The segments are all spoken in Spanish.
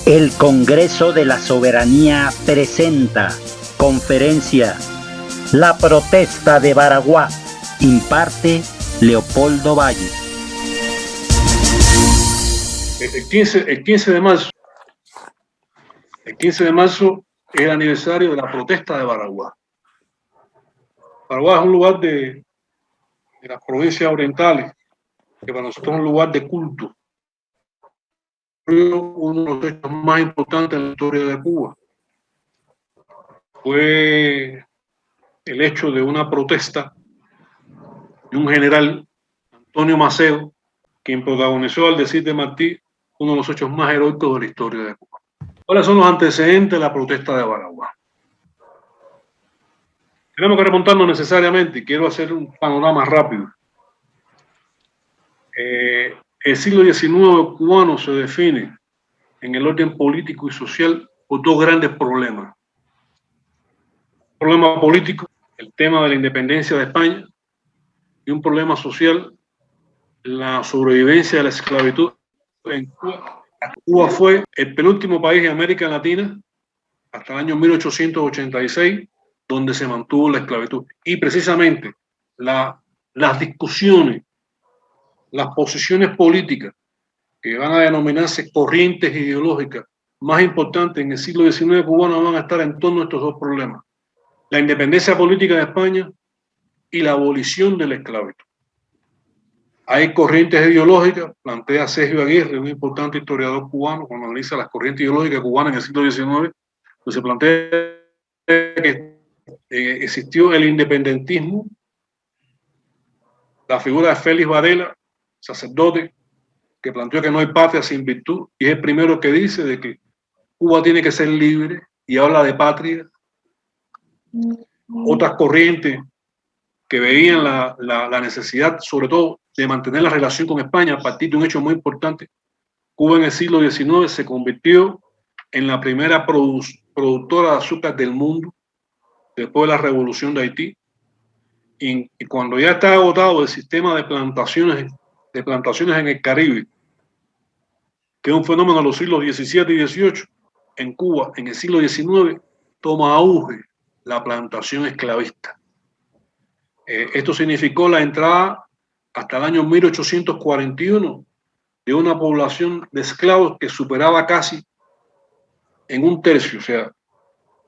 El Congreso de la Soberanía presenta conferencia La protesta de Baraguá, imparte Leopoldo Valle. El 15 de marzo es el aniversario de la protesta de Baraguá. Baraguá es un lugar de las provincias orientales que para nosotros es un lugar de culto. Uno de los hechos más importantes en la historia de Cuba fue el hecho de una protesta de un general, Antonio Maceo, quien protagonizó, al decir de Martí, uno de los hechos más heroicos de la historia de Cuba. ¿Cuáles son los antecedentes de la protesta de Baraguá? Tenemos que remontarnos necesariamente, y quiero hacer un panorama rápido. El siglo XIX cubano se define en el orden político y social por dos grandes problemas. Un problema político, el tema de la independencia de España, y un problema social, la sobrevivencia de la esclavitud en Cuba. Cuba fue el penúltimo país de América Latina hasta el año 1886 donde se mantuvo la esclavitud. Y precisamente las discusiones, las posiciones políticas que van a denominarse corrientes ideológicas más importantes en el siglo XIX cubano van a estar en torno a estos dos problemas: la independencia política de España y la abolición de la esclavitud. Hay corrientes ideológicas, plantea Sergio Aguirre, un importante historiador cubano, cuando analiza las corrientes ideológicas cubanas en el siglo XIX, pues se plantea que existió el independentismo, la figura de Félix Varela, sacerdote, que planteó que no hay patria sin virtud, y es el primero que dice de que Cuba tiene que ser libre y habla de patria. Otras corrientes que veían la necesidad, sobre todo, de mantener la relación con España a partir de un hecho muy importante. Cuba en el siglo XIX se convirtió en la primera productora de azúcar del mundo después de la revolución de Haití. Y cuando ya está agotado el sistema de plantaciones en el Caribe, que es un fenómeno de los siglos XVII y XVIII, en Cuba, en el siglo XIX, toma auge la plantación esclavista. Esto significó la entrada hasta el año 1841 de una población de esclavos que superaba casi en un tercio, o sea,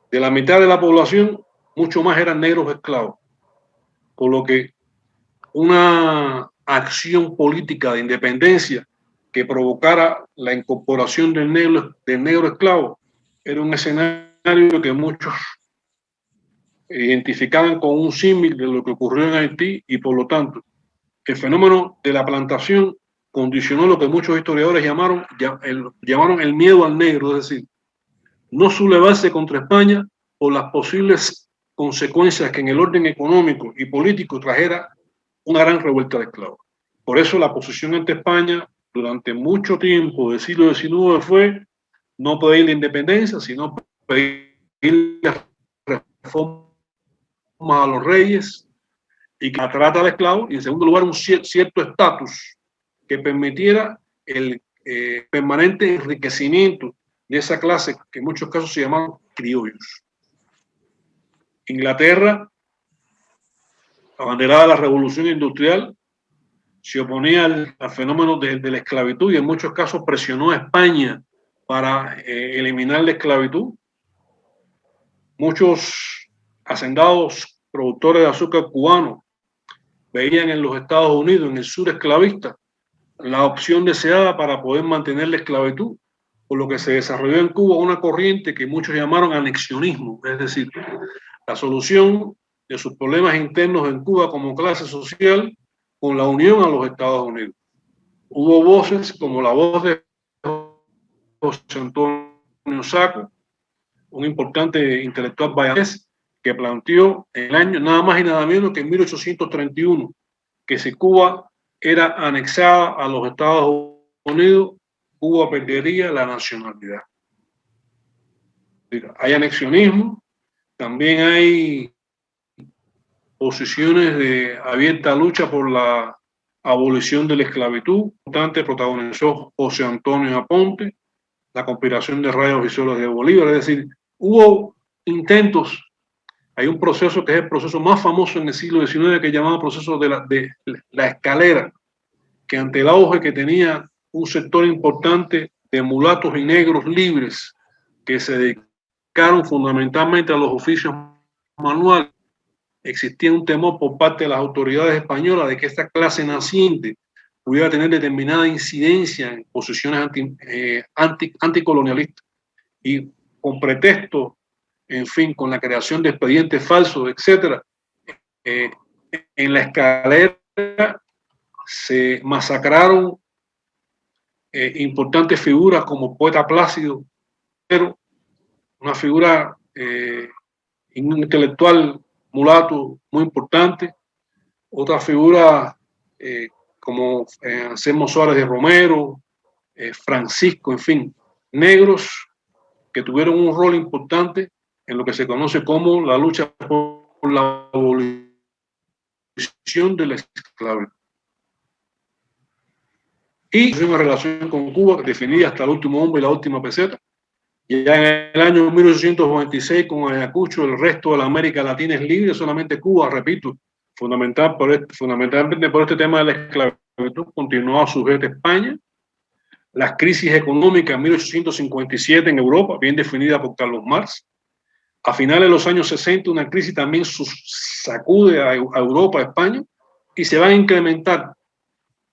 de la mitad de la población, mucho más eran negros esclavos. Por lo que una acción política de independencia que provocara la incorporación del negro esclavo era un escenario que muchos identificaban con un símil de lo que ocurrió en Haití, y por lo tanto el fenómeno de la plantación condicionó lo que muchos historiadores llamaron el miedo al negro, es decir, no sublevarse contra España por las posibles consecuencias que en el orden económico y político trajera una gran revuelta de esclavos. Por eso la posición ante España durante mucho tiempo del siglo XIX fue no pedir la independencia, sino pedir la reforma a los reyes y que la trata de esclavos, y en segundo lugar un cierto estatus que permitiera el permanente enriquecimiento de esa clase que en muchos casos se llamaban criollos. Inglaterra, abanderada de la revolución industrial, se oponía al fenómeno de la esclavitud y en muchos casos presionó a España para eliminar la esclavitud. Muchos hacendados productores de azúcar cubanos veían en los Estados Unidos, en el sur esclavista, la opción deseada para poder mantener la esclavitud, por lo que se desarrolló en Cuba una corriente que muchos llamaron anexionismo, es decir, la solución de sus problemas internos en Cuba como clase social con la unión a los Estados Unidos. Hubo voces como la voz de José Antonio Saco, un importante intelectual bayanés, que planteó en el año nada más y nada menos que en 1831 que si Cuba era anexada a los Estados Unidos, Cuba perdería la nacionalidad. Es decir, hay anexionismo, también hay posiciones de abierta lucha por la abolición de la esclavitud. Importante, protagonizó José Antonio Aponte, la conspiración de rayos y soles de Bolívar. Es decir, hubo intentos. Hay un proceso que es el proceso más famoso en el siglo XIX, que es llamado proceso de la escalera, que ante el auge que tenía un sector importante de mulatos y negros libres que se dedicaron fundamentalmente a los oficios manuales, existía un temor por parte de las autoridades españolas de que esta clase naciente pudiera tener determinada incidencia en posiciones anticolonialistas. Y con pretexto, en fin, con la creación de expedientes falsos, etcétera, en la escalera se masacraron importantes figuras como Poeta Plácido, pero una figura intelectual mulato muy importante, otra figura como Anselmo Suárez de Romero, Francisco, en fin, negros que tuvieron un rol importante en lo que se conoce como la lucha por la abolición de la esclavitud. Y una relación con Cuba definida hasta el último hombre y la última peseta. Y ya en el año 1896, con Ayacucho, el resto de la América Latina es libre, solamente Cuba, repito, fundamentalmente por este tema de la esclavitud, continuaba sujeta a España. Las crisis económicas en 1857 en Europa, bien definida por Carlos Marx. A finales de los años 60, una crisis también sacude a Europa, a España, y se va a incrementar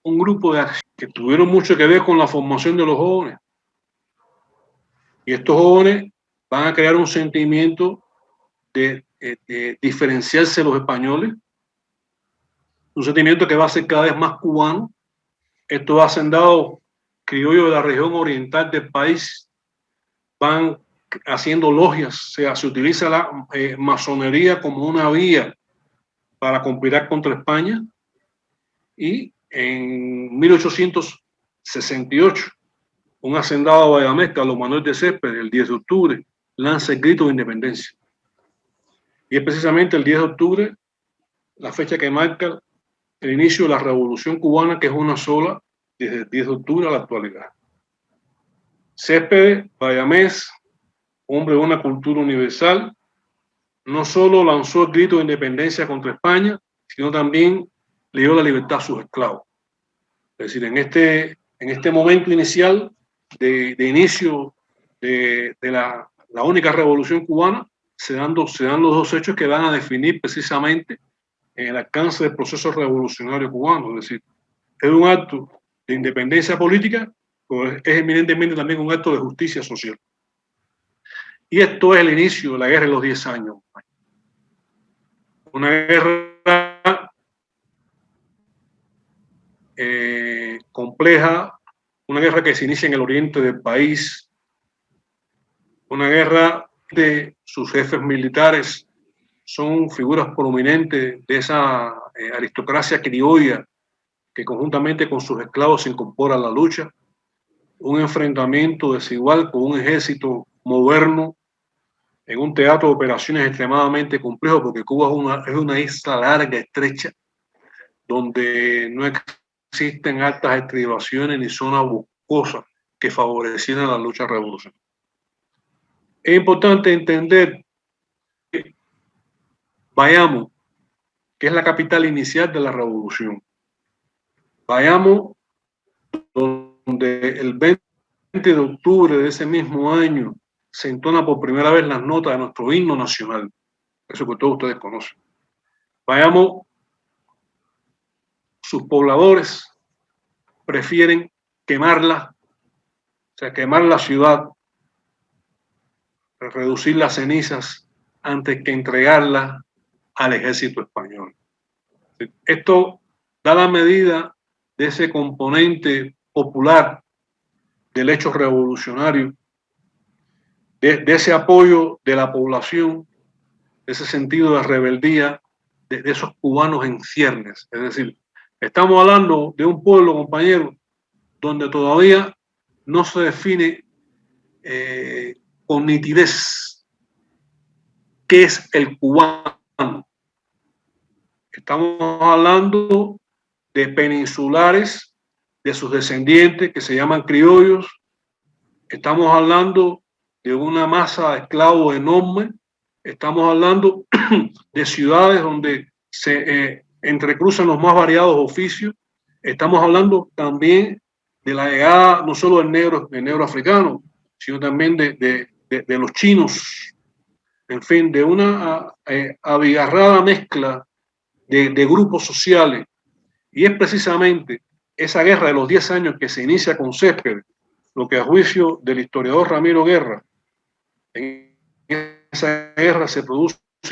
un grupo de acciones que tuvieron mucho que ver con la formación de los jóvenes. Y estos jóvenes van a crear un sentimiento de diferenciarse de los españoles, un sentimiento que va a ser cada vez más cubano. Estos hacendados criollos de la región oriental del país van haciendo logias, o sea, se utiliza la masonería como una vía para conspirar contra España. Y en 1868, un hacendado de Bayamés, Carlos Manuel de Céspedes, el 10 de octubre, lanza el grito de independencia. Y es precisamente el 10 de octubre la fecha que marca el inicio de la Revolución Cubana, que es una sola, desde el 10 de octubre a la actualidad. Céspedes, Bayamés, hombre de una cultura universal, no solo lanzó el grito de independencia contra España, sino también le dio la libertad a sus esclavos. Es decir, en este momento inicial de inicio de la única revolución cubana, se dan los dos hechos que van a definir precisamente el alcance del proceso revolucionario cubano. Es decir, es un acto de independencia política, pero es eminentemente también un acto de justicia social. Y esto es el inicio de la guerra de los 10 años. Una guerra compleja, una guerra que se inicia en el oriente del país, una guerra de sus jefes militares son figuras prominentes de esa aristocracia criolla que conjuntamente con sus esclavos se incorpora a la lucha, un enfrentamiento desigual con un ejército moderno en un teatro de operaciones extremadamente complejo, porque Cuba es una isla larga, estrecha, donde no existen altas estribaciones ni zonas boscosas que favorecieran la lucha revolucionaria. Es importante entender que Bayamo, que es la capital inicial de la revolución, Bayamo, donde el 20 de octubre de ese mismo año se entona por primera vez las notas de nuestro himno nacional, eso que todos ustedes conocen. Bayamo, sus pobladores prefieren quemarla, o sea, quemar la ciudad, reducir las cenizas antes que entregarla al ejército español. Esto da la medida de ese componente popular del hecho revolucionario, de ese apoyo de la población, de ese sentido de rebeldía de esos cubanos en ciernes. Es decir, estamos hablando de un pueblo, compañero, donde todavía no se define con nitidez qué es el cubano. Estamos hablando de peninsulares, de sus descendientes que se llaman criollos. Estamos hablando de una masa de esclavos enorme. Estamos hablando de ciudades donde se entrecruzan los más variados oficios. Estamos hablando también de la llegada no solo del negro africano, sino también de los chinos. En fin, de una abigarrada mezcla de grupos sociales. Y es precisamente esa guerra de los 10 años que se inicia con Céspedes, lo que a juicio del historiador Ramiro Guerra, en esa guerra se produce, o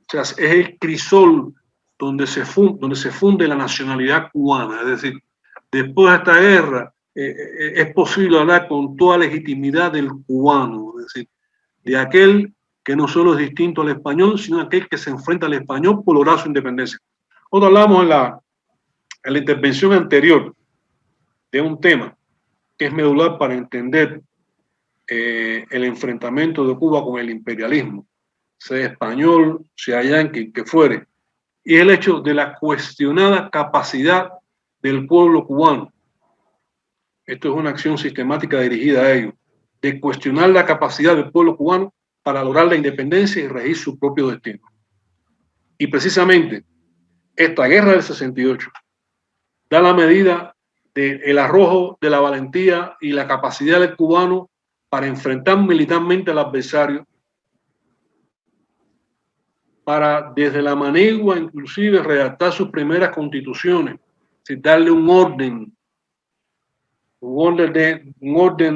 sea, es el crisol donde se funde la nacionalidad cubana. Es decir, después de esta guerra es posible hablar con toda legitimidad del cubano, es decir, de aquel que no solo es distinto al español, sino aquel que se enfrenta al español por lograr su independencia. Nosotros hablamos en la intervención anterior de un tema que es medular para entender el enfrentamiento de Cuba con el imperialismo, sea español, sea yanqui, que fuere, y el hecho de la cuestionada capacidad del pueblo cubano. Esto es una acción sistemática dirigida a ello, de cuestionar la capacidad del pueblo cubano para lograr la independencia y regir su propio destino. Y precisamente esta guerra del 68 da la medida del arrojo, de la valentía y la capacidad del cubano para enfrentar militarmente al adversario, para desde la manigua inclusive redactar sus primeras constituciones, sin darle un orden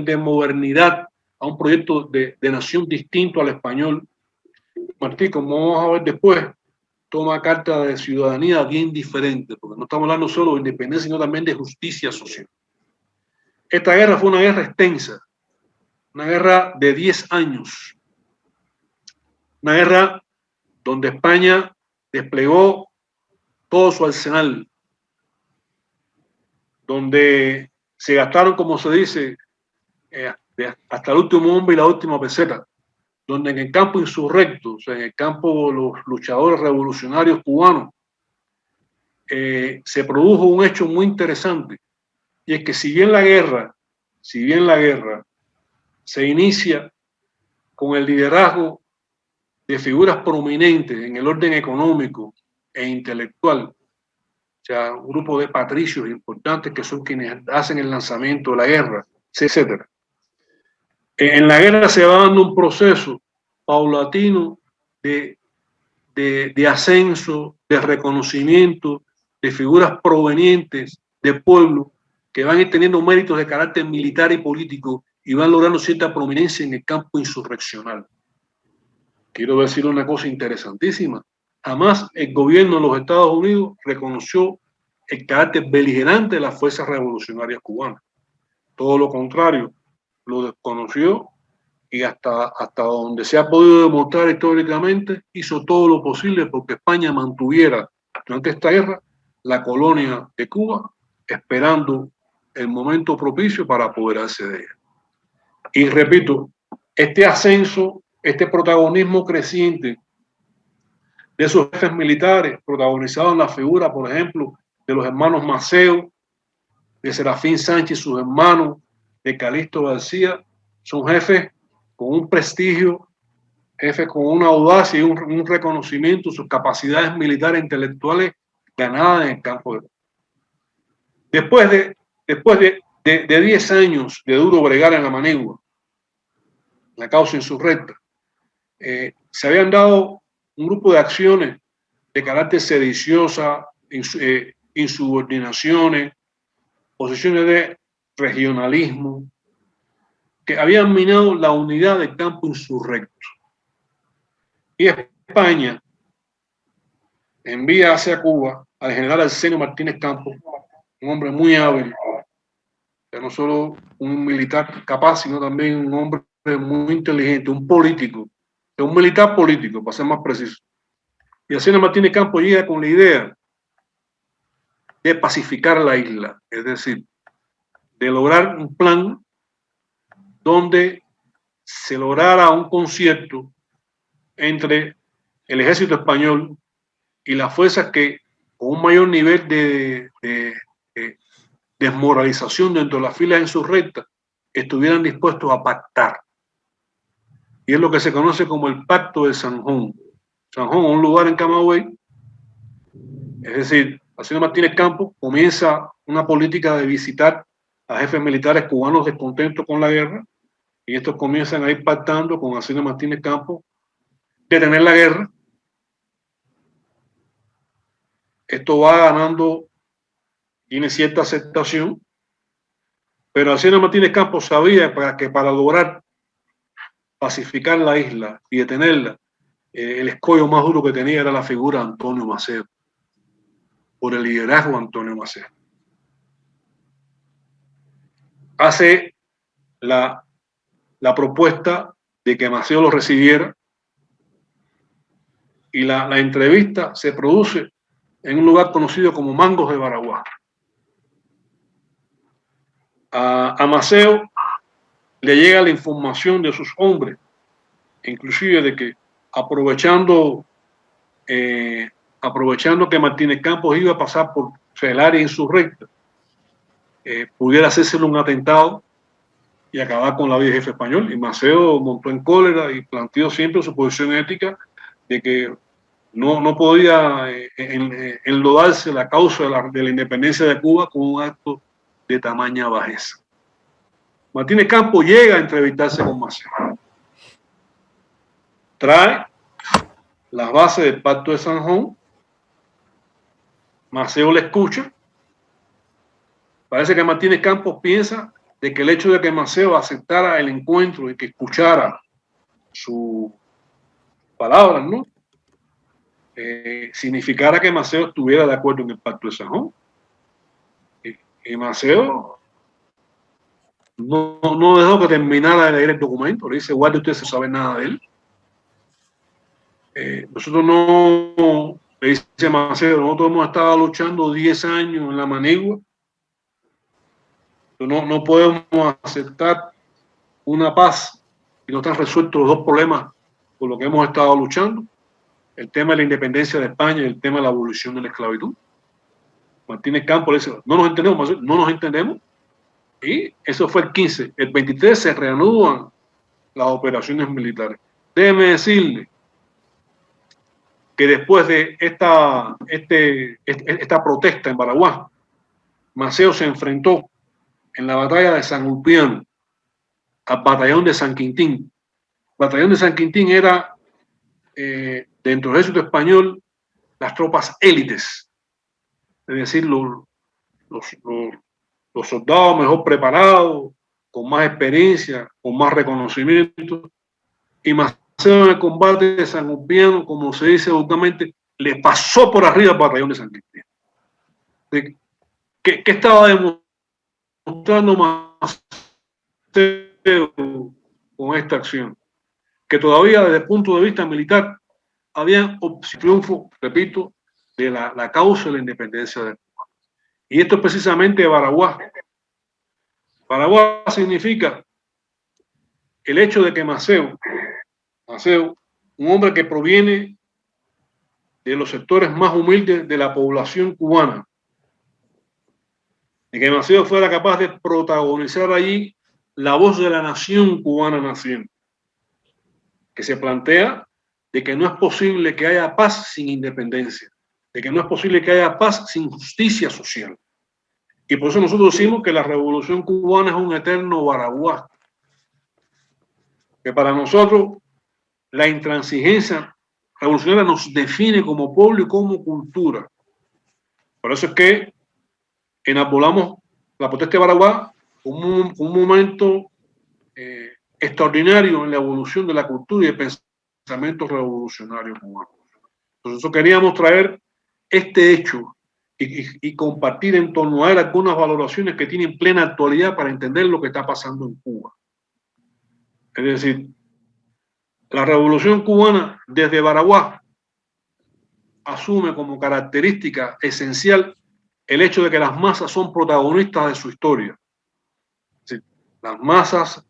de modernidad a un proyecto de nación distinto al español. Martí, como vamos a ver después, toma carta de ciudadanía bien diferente, porque no estamos hablando solo de independencia, sino también de justicia social. Esta guerra fue una guerra extensa, una guerra de 10 años, una guerra donde España desplegó todo su arsenal, donde se gastaron, como se dice, hasta el último hombre y la última peseta, donde en el campo insurrecto, o sea, en el campo de los luchadores revolucionarios cubanos, se produjo un hecho muy interesante, y es que si bien la guerra se inicia con el liderazgo de figuras prominentes en el orden económico e intelectual, o sea, un grupo de patricios importantes que son quienes hacen el lanzamiento de la guerra, etc. En la guerra se va dando un proceso paulatino de ascenso, de reconocimiento de figuras provenientes del pueblo que van teniendo méritos de carácter militar y político y van logrando cierta prominencia en el campo insurreccional. Quiero decir una cosa interesantísima. Jamás el gobierno de los Estados Unidos reconoció el carácter beligerante de las fuerzas revolucionarias cubanas. Todo lo contrario, lo desconoció y hasta donde se ha podido demostrar históricamente, hizo todo lo posible porque España mantuviera durante esta guerra la colonia de Cuba, esperando el momento propicio para apoderarse de ella. Y repito, este ascenso, este protagonismo creciente de esos jefes militares, protagonizados en la figura, por ejemplo, de los hermanos Maceo, de Serafín Sánchez y sus hermanos, de Calixto García, son jefes con un prestigio, jefes con una audacia y un reconocimiento de sus capacidades militares e intelectuales ganadas en el campo de... Después de 10 años de duro bregar en la manigua, la causa insurrecta, se habían dado un grupo de acciones de carácter sediciosa, insubordinaciones, posiciones de regionalismo, que habían minado la unidad del campo insurrecto. Y España envía hacia Cuba al general Arsenio Martínez Campos, un hombre muy hábil, que no solo un militar capaz, sino también un hombre muy inteligente, un político, un militar político, para ser más preciso. Y Arsenio Martínez Campos llega con la idea de pacificar la isla, es decir, de lograr un plan donde se lograra un concierto entre el ejército español y las fuerzas que con un mayor nivel de desmoralización dentro de las filas insurrectas estuvieran dispuestos a pactar. Y es lo que se conoce como el Pacto de San Juan. San Juan, un lugar en Camagüey. Es decir, Alcino Martínez Campos comienza una política de visitar a jefes militares cubanos descontentos con la guerra, y estos comienzan a ir pactando con Alcino Martínez Campos detener la guerra. Esto va ganando, tiene cierta aceptación, pero Alcino Martínez Campos sabía que para lograr pacificar la isla y detenerla, el escollo más duro que tenía era la figura de Antonio Maceo, por el liderazgo de Antonio Maceo. Hace la propuesta de que Maceo lo recibiera, y la entrevista se produce en un lugar conocido como Mangos de Baraguá. A Maceo le llega la información de sus hombres, inclusive de que aprovechando que Martínez Campos iba a pasar por el área insurrecta, pudiera hacérselo un atentado y acabar con la vida del jefe español. Y Maceo montó en cólera y planteó siempre su posición ética de que no podía enlodarse la causa de la independencia de Cuba con un acto de tamaña bajeza. Martínez Campos llega a entrevistarse con Maceo. Trae las bases del Pacto de San Juan. Maceo le escucha. Parece que Martínez Campos piensa de que el hecho de que Maceo aceptara el encuentro y que escuchara sus palabras, ¿no? Significara que Maceo estuviera de acuerdo en el Pacto de San Juan. Y Maceo no dejó que terminara de leer el documento. Le dice: guarde, usted no sabe nada de él. Nosotros no, le dice Maceo, nosotros hemos estado luchando 10 años en la Manigua. No podemos aceptar una paz y no están resueltos los dos problemas por los que hemos estado luchando: el tema de la independencia de España y el tema de la abolición de la esclavitud. Martínez Campos le dice: no nos entendemos, no nos entendemos. Y eso fue el 15. El 23 se reanudan las operaciones militares. Déjeme decirle que después de esta protesta en Baraguá, Maceo se enfrentó en la batalla de San Ulpiano al batallón de San Quintín. El batallón de San Quintín era, dentro del ejército español, las tropas élites, es decir, los soldados mejor preparados, con más experiencia, con más reconocimiento. Y Maceo, en el combate de San Ulpiano, como se dice justamente, le pasó por arriba al batallón de San Quintín. ¿Qué estaba demostrando Maceo con esta acción? Que todavía desde el punto de vista militar había triunfo, repito, de la causa de la independencia de Cuba. Y esto es precisamente Baraguá. Baraguá significa el hecho de que Maceo, un hombre que proviene de los sectores más humildes de la población cubana, de que Maceo fuera capaz de protagonizar allí la voz de la nación cubana naciente, que se plantea de que no es posible que haya paz sin independencia, de que no es posible que haya paz sin justicia social. Y por eso nosotros decimos que la revolución cubana es un eterno Baraguá, que para nosotros la intransigencia revolucionaria nos define como pueblo y como cultura. Por eso es que enarbolamos la protesta de Baraguá como un momento extraordinario en la evolución de la cultura y el pensamiento revolucionario cubano. Entonces queríamos traer este hecho y compartir en torno a él algunas valoraciones que tienen plena actualidad para entender lo que está pasando en Cuba. Es decir, la revolución cubana desde Baraguá asume como característica esencial el hecho de que las masas son protagonistas de su historia. Es decir, las masas,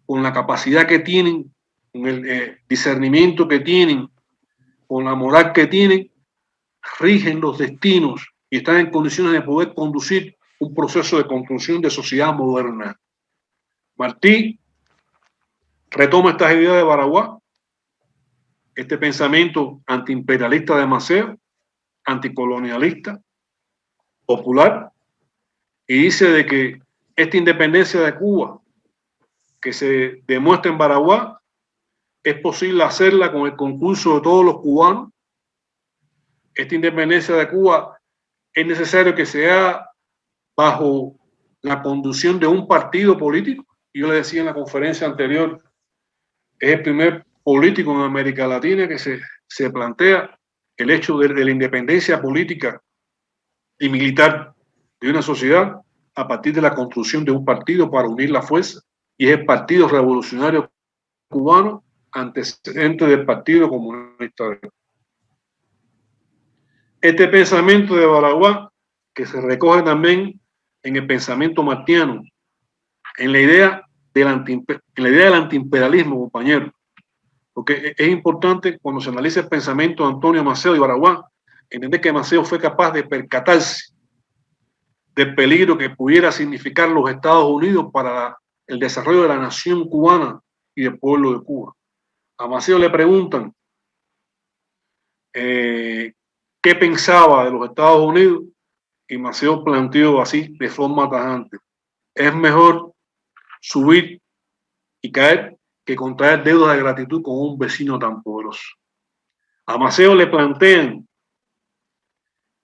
con la capacidad que tienen, con el discernimiento que tienen, con la moral que tienen, rigen los destinos y están en condiciones de poder conducir un proceso de construcción de sociedad moderna. Martí retoma estas ideas de Baraguá, este pensamiento antiimperialista de Maceo, anticolonialista, popular, y dice de que esta independencia de Cuba que se demuestra en Baraguá es posible hacerla con el concurso de todos los cubanos. Esta independencia de Cuba es necesario que se haga bajo la conducción de un partido político. Yo le decía en la conferencia anterior, es el primer político en América Latina que se plantea el hecho de la independencia política y militar de una sociedad a partir de la construcción de un partido para unir la fuerza, y es el Partido Revolucionario Cubano, antecedente del Partido Comunista de Cuba. Este pensamiento de Baraguá, que se recoge también en el pensamiento martiano, en la idea del antiimperialismo, compañero, porque es importante cuando se analiza el pensamiento de Antonio Maceo y Baraguá, entender que Maceo fue capaz de percatarse del peligro que pudiera significar los Estados Unidos para el desarrollo de la nación cubana y del pueblo de Cuba. A Maceo le preguntan qué pensaba de los Estados Unidos, y Maceo planteó así de forma tajante: es mejor subir y caer que contraer deudas de gratitud con un vecino tan poderoso. A Maceo le plantean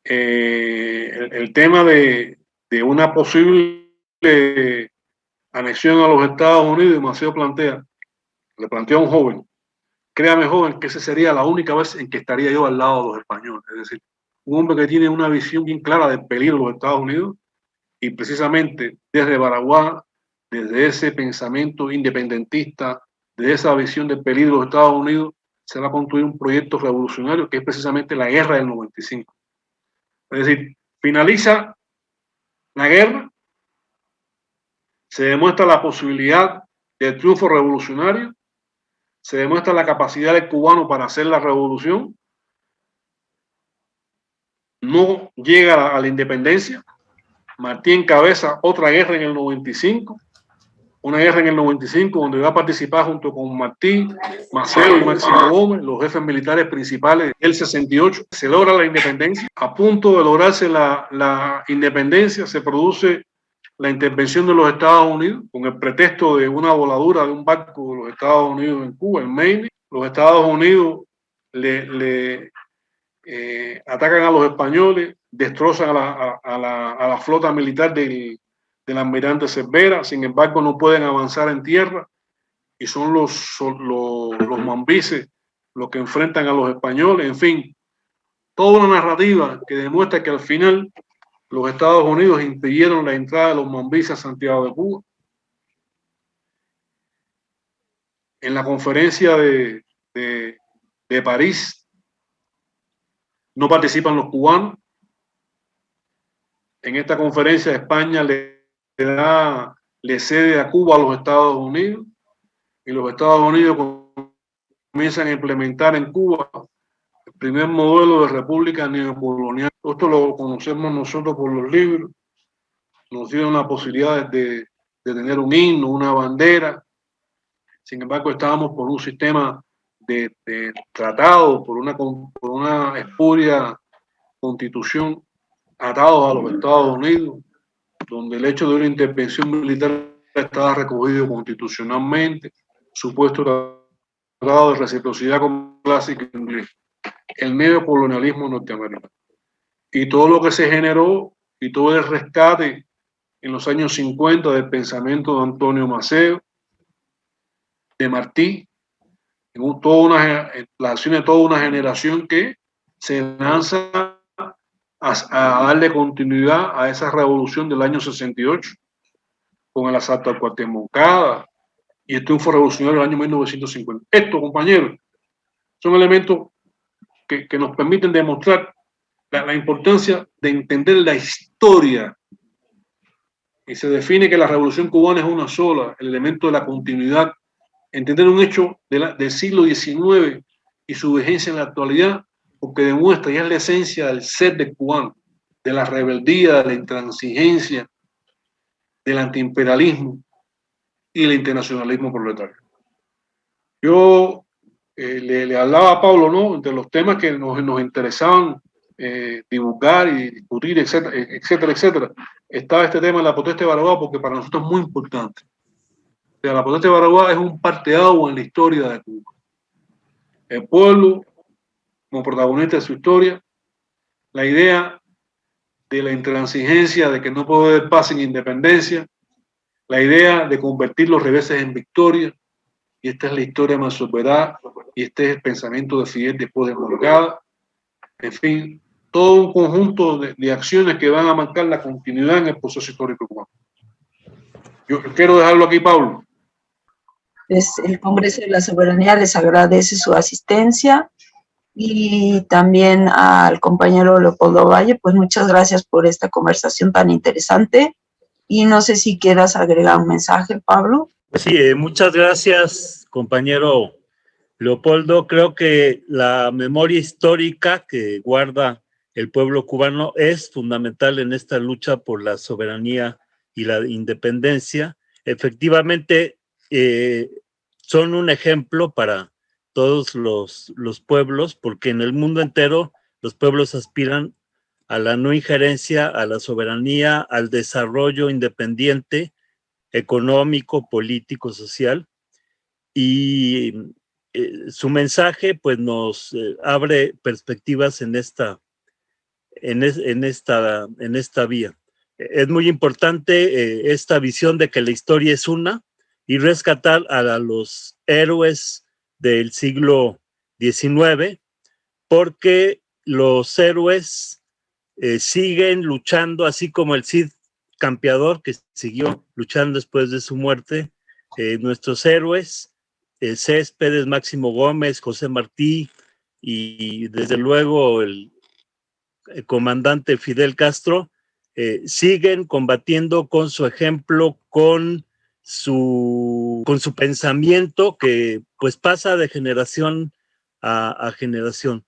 el tema de una posible anexión a los Estados Unidos, y Maceo le plantea a un joven: créame, joven, que esa sería la única vez en que estaría yo al lado de los españoles. Es decir, un hombre que tiene una visión bien clara del peligro de los Estados Unidos, y precisamente desde Baraguá, desde ese pensamiento independentista, de esa visión del peligro de los Estados Unidos, se va a construir un proyecto revolucionario que es precisamente la guerra del 95. Es decir, finaliza la guerra, se demuestra la posibilidad del triunfo revolucionario, se demuestra la capacidad del cubano para hacer la revolución, no llega a la independencia. Martí encabeza otra guerra en el 95, una guerra en el 95 donde va a participar junto con Martí, Maceo y Máximo Gómez, los jefes militares principales del 68. Se logra la independencia. A punto de lograrse la independencia, se produce la intervención de los Estados Unidos con el pretexto de una voladura de un barco de los Estados Unidos en Cuba, en Maine. Los Estados Unidos atacan a los españoles, destrozan a la flota militar del almirante Cervera. Sin embargo, no pueden avanzar en tierra, y son los mambises los que enfrentan a los españoles. En fin, toda una narrativa que demuestra que al final los Estados Unidos impidieron la entrada de los mambises a Santiago de Cuba. En la conferencia de París no participan los cubanos. En esta conferencia España le cede a Cuba a los Estados Unidos, y los Estados Unidos comienzan a implementar en Cuba el primer modelo de república neocolonial. Esto lo conocemos nosotros por los libros. Nos dieron la posibilidad de tener un himno, una bandera. Sin embargo, estábamos por un sistema de tratado, por una espuria constitución, atados a los Estados Unidos, donde el hecho de una intervención militar estaba recogido constitucionalmente, supuesto tratado de reciprocidad con clásico inglés, el neocolonialismo norteamericano. Y todo lo que se generó y todo el rescate en los años 50 del pensamiento de Antonio Maceo, de Martí, la acción de toda una generación que se lanza a darle continuidad a esa revolución del año 68 con el asalto al cuartel Moncada y el triunfo revolucionario del año 1950. Esto, compañeros, son elementos que nos permiten demostrar la importancia de entender la historia, y se define que la revolución cubana es una sola, el elemento de la continuidad, entender un hecho del siglo XIX y su vigencia en la actualidad porque demuestra, y es la esencia del ser de cubano, de la rebeldía, de la intransigencia, del antiimperialismo y el internacionalismo proletario. Yo le hablaba a Pablo, ¿no?, entre los temas que nos interesaban divulgar y discutir, etcétera, etcétera, etcétera, estaba este tema de la protesta de Baraguá, porque para nosotros es muy importante. O sea, la protesta de Baraguá es un parteaguas en la historia de Cuba. El pueblo, como protagonista de su historia, la idea de la intransigencia, de que no puede haber paz sin independencia, la idea de convertir los reveses en victoria, y esta es la historia más soberana, y este es el pensamiento de Fidel después de Moncada. En fin, todo un conjunto de acciones que van a marcar la continuidad en el proceso histórico cubano. Yo quiero dejarlo aquí, Pablo. Pues el Congreso de la Soberanía les agradece su asistencia, y también al compañero Leopoldo Valle, pues muchas gracias por esta conversación tan interesante, y no sé si quieras agregar un mensaje, Pablo. Sí, muchas gracias, compañero Leopoldo. Creo que la memoria histórica que guarda el pueblo cubano es fundamental en esta lucha por la soberanía y la independencia. Efectivamente, son un ejemplo para todos los pueblos, porque en el mundo entero los pueblos aspiran a la no injerencia, a la soberanía, al desarrollo independiente, económico, político, social, y su mensaje pues nos abre perspectivas en esta vía. Es muy importante esta visión de que la historia es una, y rescatar a los héroes del siglo XIX, porque los héroes siguen luchando, así como el Cid Campeador, que siguió luchando después de su muerte. Nuestros héroes, Céspedes, Máximo Gómez, José Martí, y desde luego el comandante Fidel Castro, siguen combatiendo con su ejemplo, con su pensamiento, que pues pasa de generación a generación.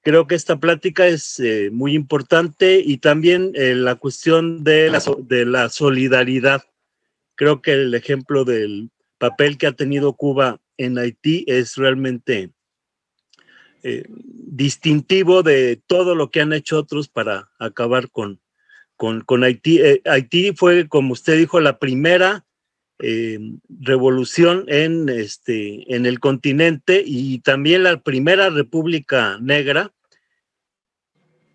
Creo que esta plática es muy importante, y también la cuestión de la solidaridad. Creo que el ejemplo del papel que ha tenido Cuba en Haití es realmente distintivo de todo lo que han hecho otros para acabar con Haití. Haití fue, como usted dijo, la primera revolución en el continente, y también la primera república negra,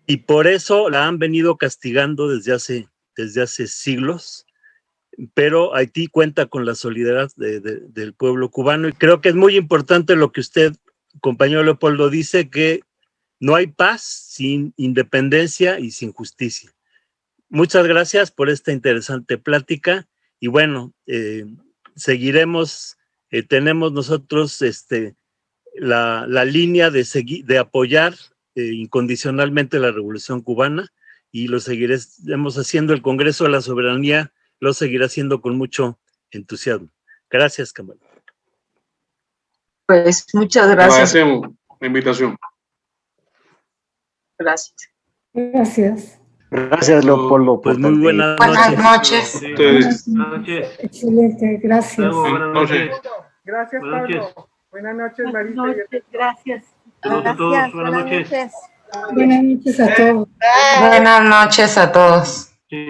y por eso la han venido castigando desde hace siglos. Pero Haití cuenta con la solidaridad del pueblo cubano, y creo que es muy importante lo que usted, compañero Leopoldo, dice, que no hay paz sin independencia y sin justicia. Muchas gracias por esta interesante plática, y bueno, seguiremos, tenemos nosotros la línea de apoyar incondicionalmente la Revolución Cubana, y lo seguiremos haciendo. El Congreso de la Soberanía lo seguirá haciendo con mucho entusiasmo. Gracias, camarada. Pues muchas gracias. Agradecemos la invitación. Gracias. Gracias. Gracias, Leopoldo. Pues muy buenas noches. Buenas noches. Ustedes. Buenas noches. Excelente, gracias. Buenas noches. Gracias, Buenas noches. Pablo. Buenas noches, Buenas Marita. noches, gracias. Saludos a todos. Buenas noches. Buenas noches a todos. Buenas noches a todos. Sí.